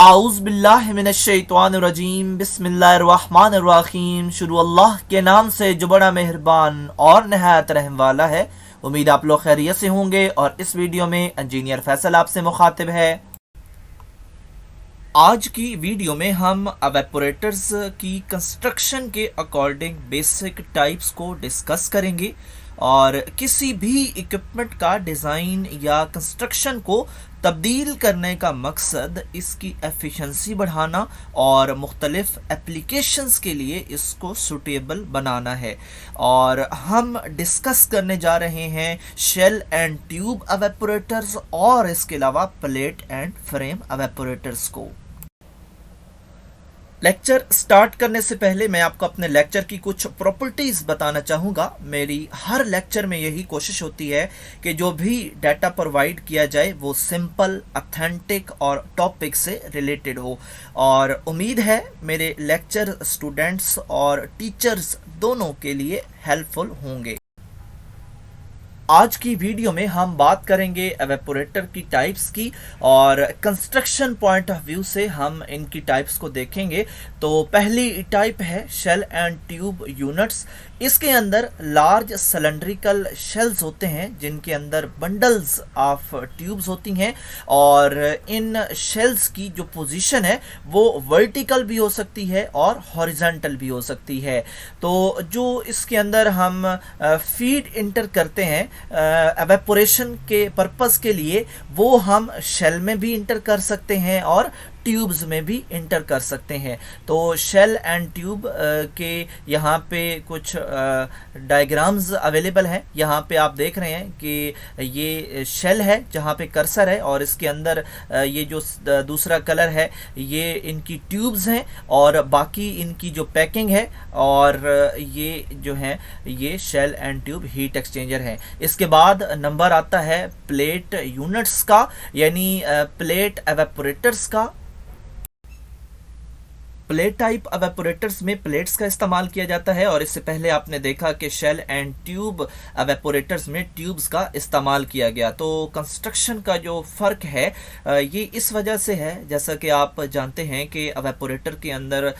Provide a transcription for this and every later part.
आउज़ बिल्लाहि मिनश्शैतानिर्रजीम बिस्मिल्लाहिर्रहमानिर्रहीम। शुरू अल्लाह के नाम से जो बड़ा मेहरबान और नहायत रहम वाला है। उम्मीद आप लोग खैरियत से होंगे और इस वीडियो में इंजीनियर फैसल आपसे मुखातिब है। आज की वीडियो में हम एवेपोरेटर्स की कंस्ट्रक्शन के अकॉर्डिंग बेसिक टाइप्स को डिस्कस करेंगे और किसी भी इक्विपमेंट का डिज़ाइन या कंस्ट्रक्शन को तब्दील करने का मकसद इसकी एफिशिएंसी बढ़ाना और मुख्तलिफ एप्लीकेशंस के लिए इसको सूटेबल बनाना है। और हम डिस्कस करने जा रहे हैं शेल एंड ट्यूब एवेपोरेटर्स और इसके अलावा प्लेट एंड फ्रेम एवेपोरेटर्स को। लेक्चर स्टार्ट करने से पहले मैं आपको अपने लेक्चर की कुछ प्रॉपर्टीज़ बताना चाहूँगा। मेरी हर लेक्चर में यही कोशिश होती है कि जो भी डाटा प्रोवाइड किया जाए वो सिंपल, ऑथेंटिक और टॉपिक से रिलेटेड हो, और उम्मीद है मेरे लेक्चर स्टूडेंट्स और टीचर्स दोनों के लिए हेल्पफुल होंगे। आज की वीडियो में हम बात करेंगे एवेपोरेटर की टाइप्स की और कंस्ट्रक्शन पॉइंट ऑफ व्यू से हम इनकी टाइप्स को देखेंगे। तो पहली टाइप है शेल एंड ट्यूब यूनिट्स। इसके अंदर लार्ज सिलेंड्रिकल शेल्स होते हैं जिनके अंदर बंडल्स ऑफ ट्यूब्स होती हैं, और इन शेल्स की जो पोजीशन है वो वर्टिकल भी हो सकती है और हॉरिजॉन्टल भी हो सकती है। तो जो इसके अंदर हम फीड इंटर करते हैं एवेपोरेशन के पर्पस के लिए, वो हम शेल में भी इंटर कर सकते हैं और ट्यूब्स में भी इंटर कर सकते हैं। तो शेल एंड ट्यूब के यहाँ पे कुछ डायग्राम्स अवेलेबल हैं। यहाँ पे आप देख रहे हैं कि ये शेल है जहाँ पे कर्सर है, और इसके अंदर ये जो दूसरा कलर है ये इनकी ट्यूब्स हैं, और बाकी इनकी जो पैकिंग है, और ये जो है ये shell and tube heat exchanger है। इसके बाद नंबर आता है प्लेट यूनिट्स का, यानी प्लेट एवेपोरेटर्स का। प्लेट टाइप एवेपोरेटर्स में प्लेट्स का इस्तेमाल किया जाता है, और इससे पहले आपने देखा कि शेल एंड ट्यूब एवेपोरेटर्स में ट्यूब्स का इस्तेमाल किया गया। तो कंस्ट्रक्शन का जो फ़र्क है ये इस वजह से है, जैसा कि आप जानते हैं कि एवेपोरेटर के अंदर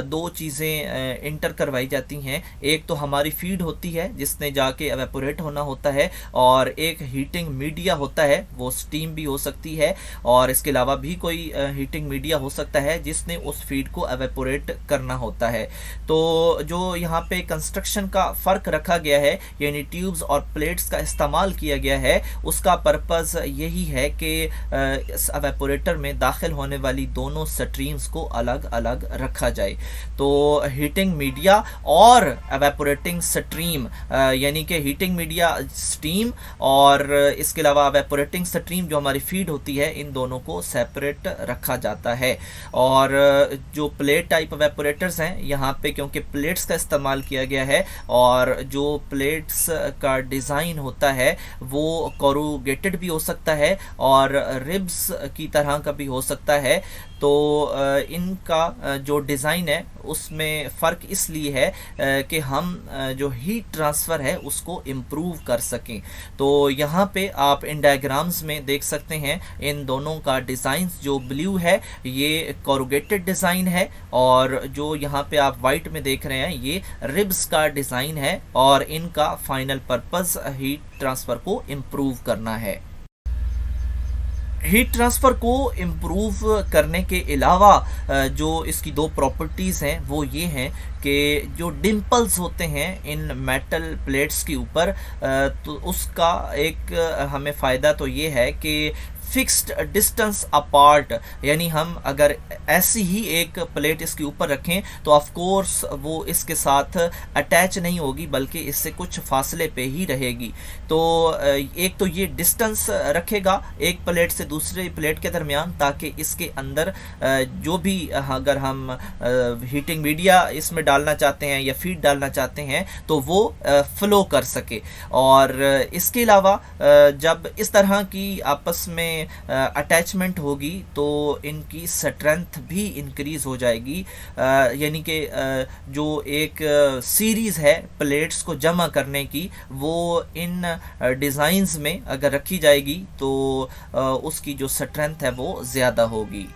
दो चीज़ें इंटर करवाई जाती हैं। एक तो हमारी फीड होती है जिसने जाके एवेपोरेट होना होता है, और एक हीटिंग मीडिया होता है, वो स्टीम भी हो सकती है, और इसके अलावा भी कोई हीटिंग मीडिया हो सकता है जिसने उस फीड को एवेपोरेट करना होता है। तो जो यहाँ पे कंस्ट्रक्शन का फ़र्क रखा गया है, यानी ट्यूब्स और प्लेट्स का इस्तेमाल किया गया है, उसका पर्पज़ यही है कि इस एवेपोरेटर में दाखिल होने वाली दोनों स्ट्रीम्स को अलग अलग रखा जाए। तो हीटिंग मीडिया और एवेपोरेटिंग स्ट्रीम, यानी कि हीटिंग मीडिया स्टीम और इसके अलावा एवेपोरेटिंग स्ट्रीम जो हमारी फीड होती है, इन दोनों को सेपरेट रखा जाता है। और जो प्लेट टाइप एवेपोरेटर्स हैं, यहाँ पे क्योंकि प्लेट्स का इस्तेमाल किया गया है, और जो प्लेट्स का डिज़ाइन होता है वो कोरुगेटेड भी हो सकता है और रिब्स की तरह का भी हो सकता है। तो इनका जो डिज़ाइन है उसमें फ़र्क इसलिए है कि हम जो हीट ट्रांसफ़र है उसको इम्प्रूव कर सकें। तो यहाँ पे आप इन डायग्राम्स में देख सकते हैं इन दोनों का डिज़ाइन। जो ब्लू है ये कोरुगेटेड डिज़ाइन है, और जो यहाँ पे आप वाइट में देख रहे हैं ये रिब्स का डिज़ाइन है, और इनका फाइनल पर्पज़ हीट ट्रांसफ़र को इम्प्रूव करना है। हीट ट्रांसफ़र को इम्प्रूव करने के अलावा जो इसकी दो प्रॉपर्टीज़ हैं वो ये हैं कि जो डिम्पल्स होते हैं इन मेटल प्लेट्स के ऊपर, तो उसका एक हमें फ़ायदा तो ये है कि फिक्स्ड डिस्टेंस अपार्ट, यानी हम अगर ऐसी ही एक प्लेट इसके ऊपर रखें तो ऑफ कोर्स वो इसके साथ अटैच नहीं होगी, बल्कि इससे कुछ फासले पे ही रहेगी। तो एक तो ये डिस्टेंस रखेगा एक प्लेट से दूसरे प्लेट के दरमियान, ताकि इसके अंदर जो भी अगर हम हीटिंग मीडिया इसमें डालना चाहते हैं या फीड डालना चाहते हैं तो वो फ्लो कर सके। और इसके अलावा जब इस तरह की आपस में अटैचमेंट होगी तो इनकी स्ट्रेंथ भी इंक्रीज़ हो जाएगी, यानी कि जो एक सीरीज़ है प्लेट्स को जमा करने की, वो इन डिज़ाइंस में अगर रखी जाएगी तो उसकी जो स्ट्रेंथ है वो ज़्यादा होगी।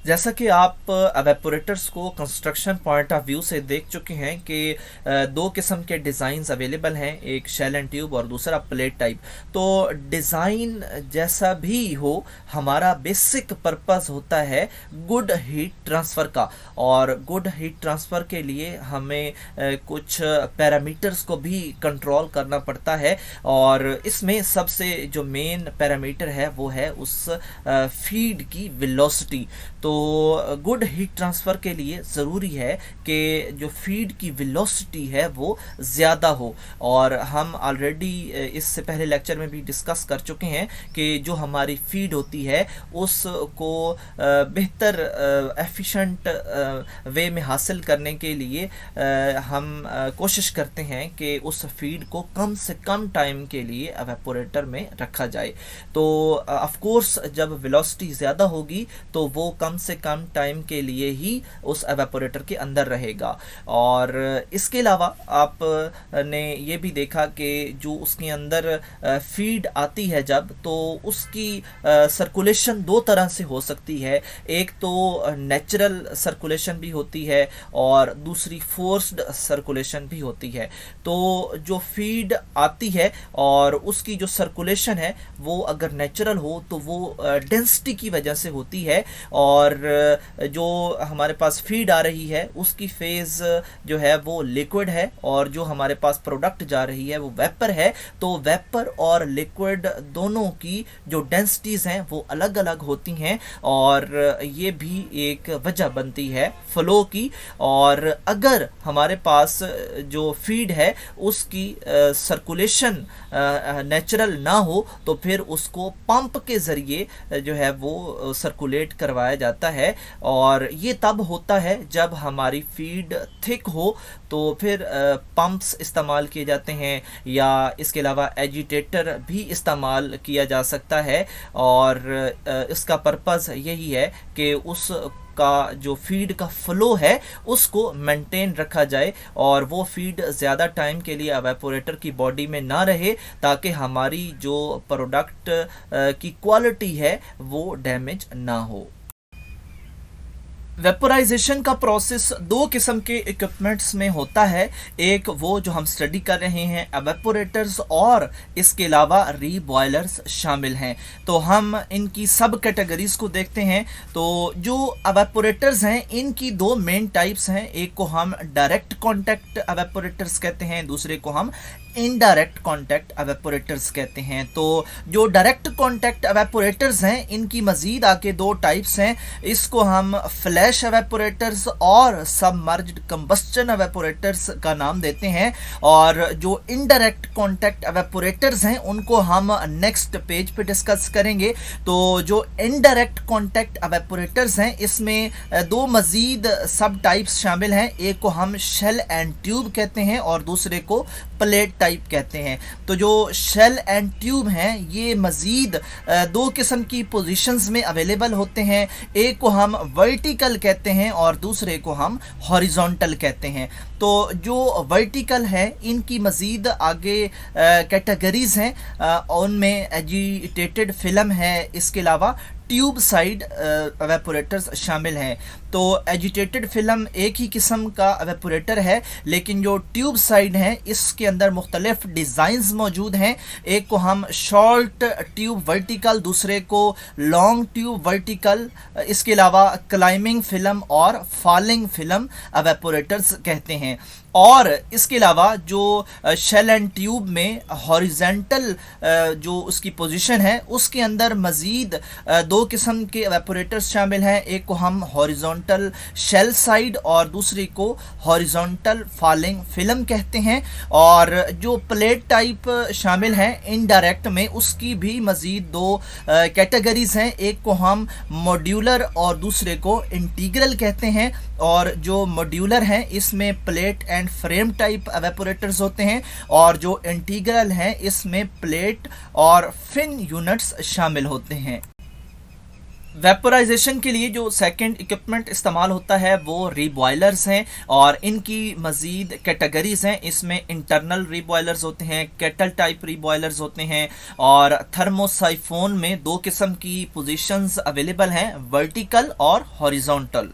जैसा कि आप एवेपोरेटर्स को कंस्ट्रक्शन पॉइंट ऑफ व्यू से देख चुके हैं कि दो किस्म के डिज़ाइंस अवेलेबल हैं, एक शेल एंड ट्यूब और दूसरा प्लेट टाइप। तो डिज़ाइन जैसा भी हो, हमारा बेसिक पर्पस होता है गुड हीट ट्रांसफ़र का, और गुड हीट ट्रांसफ़र के लिए हमें कुछ पैरामीटर्स को भी कंट्रोल करना पड़ता है, और इसमें सबसे जो मेन पैरामीटर है वो है उस फीड की वेलोसिटी। तो गुड हीट ट्रांसफ़र के लिए ज़रूरी है कि जो फीड की वेलोसिटी है वो ज़्यादा हो, और हम ऑलरेडी इससे पहले लेक्चर में भी डिस्कस कर चुके हैं कि जो हमारी फीड होती है उसको बेहतर एफिशिएंट वे में हासिल करने के लिए हम कोशिश करते हैं कि उस फीड को कम से कम टाइम के लिए एवेपोरेटर में रखा जाए। तो ऑफ कोर्स जब वेलोसिटी ज़्यादा होगी तो वो कम से कम टाइम के लिए ही उस एवेपोरेटर के अंदर रहेगा। और इसके अलावा आपने ये भी देखा कि जो उसके अंदर फीड आती है जब, तो उसकी सर्कुलेशन दो तरह से हो सकती है। एक तो नेचुरल सर्कुलेशन भी होती है और दूसरी फोर्स्ड सर्कुलेशन भी होती है। तो जो फीड आती है और उसकी जो सर्कुलेशन है वो अगर नेचुरल हो तो वो डेंसिटी की वजह से होती है, और जो हमारे पास फीड आ रही है उसकी फेज़ जो है वो लिक्विड है, और जो हमारे पास प्रोडक्ट जा रही है वो वेपर है। तो वेपर और लिक्विड दोनों की जो डेंसिटीज़ हैं वो अलग अलग होती हैं, और ये भी एक वजह बनती है फ्लो की। और अगर हमारे पास जो फीड है उसकी सर्कुलेशन नेचुरल ना हो तो फिर उसको पंप के ज़रिए जो है वो सर्कुलेट करवाया जाता है, और ये तब होता है जब हमारी फीड थिक हो, तो फिर पंप्स इस्तेमाल किए जाते हैं, या इसके अलावा एजिटेटर भी इस्तेमाल किया जा सकता है। और इसका पर्पज़ यही है कि उस का जो फीड का फ्लो है उसको मेंटेन रखा जाए, और वो फीड ज़्यादा टाइम के लिए एवेपोरेटर की बॉडी में ना रहे, ताकि हमारी जो प्रोडक्ट की क्वालिटी है वो डैमेज ना हो। वेपोराइजेशन का प्रोसेस दो किस्म के इक्विपमेंट्स में होता है, एक वो जो हम स्टडी कर रहे हैं एवेपोरेटर्स, और इसके अलावा रीबॉयलर्स शामिल हैं। तो हम इनकी सब कैटेगरीज को देखते हैं। तो जो एवेपोरेटर्स हैं इनकी दो मेन टाइप्स हैं, एक को हम डायरेक्ट कॉन्टैक्ट एवेपोरेटर्स कहते हैं, दूसरे को हम इनडायरेक्ट कॉन्टैक्ट एवेपोरेटर्स कहते हैं। तो जो डायरेक्ट कॉन्टैक्ट एवेपोरेटर्स हैं इनकी मज़ीद आके दो टाइप्स हैं, इसको हम फ्लैश एवेपोरेटर्स और सबमर्ज्ड कंबस्टन एवेपोरेटर्स का नाम देते हैं। और जो इनडायरेक्ट कॉन्टैक्ट एवेपोरेटर्स हैं उनको हम नेक्स्ट पेज पे डिस्कस करेंगे। तो जो इनडायरेक्ट कॉन्टैक्ट एवेपोरेटर्स हैं इसमें दो मज़ीद सब टाइप्स शामिल हैं, एक को हम शेल एंड ट्यूब कहते हैं और दूसरे को प्लेट टाइप कहते हैं। तो जो शेल एंड ट्यूब हैं ये मज़ीद दो किस्म की पोजीशंस में अवेलेबल होते हैं, एक को हम वर्टिकल कहते हैं और दूसरे को हम हॉरिजॉन्टल कहते हैं। तो जो वर्टिकल है इनकी मज़ीद आगे कैटेगरीज़ हैं, उनमें एजिटेटेड फिल्म है, इसके अलावा ट्यूब साइड एवेपोरेटर्स शामिल हैं। तो एजिटेटेड फिल्म एक ही किस्म का एवेपोरेटर है, लेकिन जो ट्यूब साइड है इसके अंदर मुख्तलिफ डिज़ाइंस मौजूद हैं, एक को हम शॉर्ट ट्यूब वर्टिकल, दूसरे को लॉन्ग ट्यूब वर्टिकल, इसके अलावा क्लाइंबिंग फिल्म और फॉलिंग फिल्म एवेपोरेटर्स कहते हैं। और इसके अलावा जो शेल एंड ट्यूब में हॉरिजेंटल जो उसकी पोजीशन है उसके अंदर मज़ीद दो किस्म के एवेपोरेटर्स शामिल हैं, एक को हम हॉरिजॉन्टल शेल साइड और दूसरी को हॉरिजॉन्टल फॉलिंग फिल्म कहते हैं। और जो प्लेट टाइप शामिल हैं इनडायरेक्ट में, उसकी भी मज़ीद दो कैटेगरीज़ हैं, एक को हम मॉड्यूलर और दूसरे को इंटीग्रल कहते हैं। और जो मॉड्यूलर हैं इसमें प्लेट एंड फ्रेम टाइप एवेपोरेटर्स होते हैं, और जो इंटीग्रल हैं इसमें प्लेट और फिन यूनिट्स शामिल होते हैं। वेपोराइजेशन के लिए जो सेकंड इक्विपमेंट इस्तेमाल होता है वो रीबॉयलर्स हैं, और इनकी मज़ीद कैटेगरीज हैं। इसमें इंटरनल रीबॉयलर्स होते हैं, केटल टाइप रीबॉयलर्स होते हैं, और थर्मोसाइफोन में दो किस्म की पोजीशंस अवेलेबल हैं, वर्टिकल और हॉरिजॉन्टल।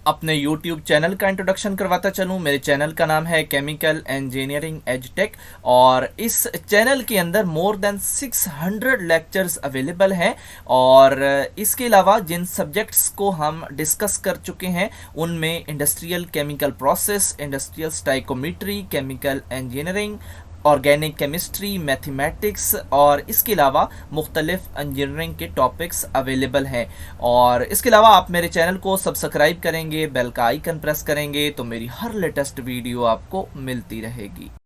अपने YouTube चैनल का इंट्रोडक्शन करवाता चलूँ। मेरे चैनल का नाम है केमिकल इंजीनियरिंग एजटेक, और इस चैनल के अंदर मोर देन 600 लेक्चर्स अवेलेबल हैं। और इसके अलावा जिन सब्जेक्ट्स को हम डिस्कस कर चुके हैं उनमें industrial chemical process, industrial stoichiometry, chemical engineering, organic chemistry, mathematics, और इसके अलावा मुख्तलिफ इंजीनियरिंग के टॉपिक्स अवेलेबल हैं। और इसके अलावा आप मेरे चैनल को सब्सक्राइब करेंगे, बेल का आइकन प्रेस करेंगे, तो मेरी हर लेटेस्ट वीडियो आपको मिलती रहेगी।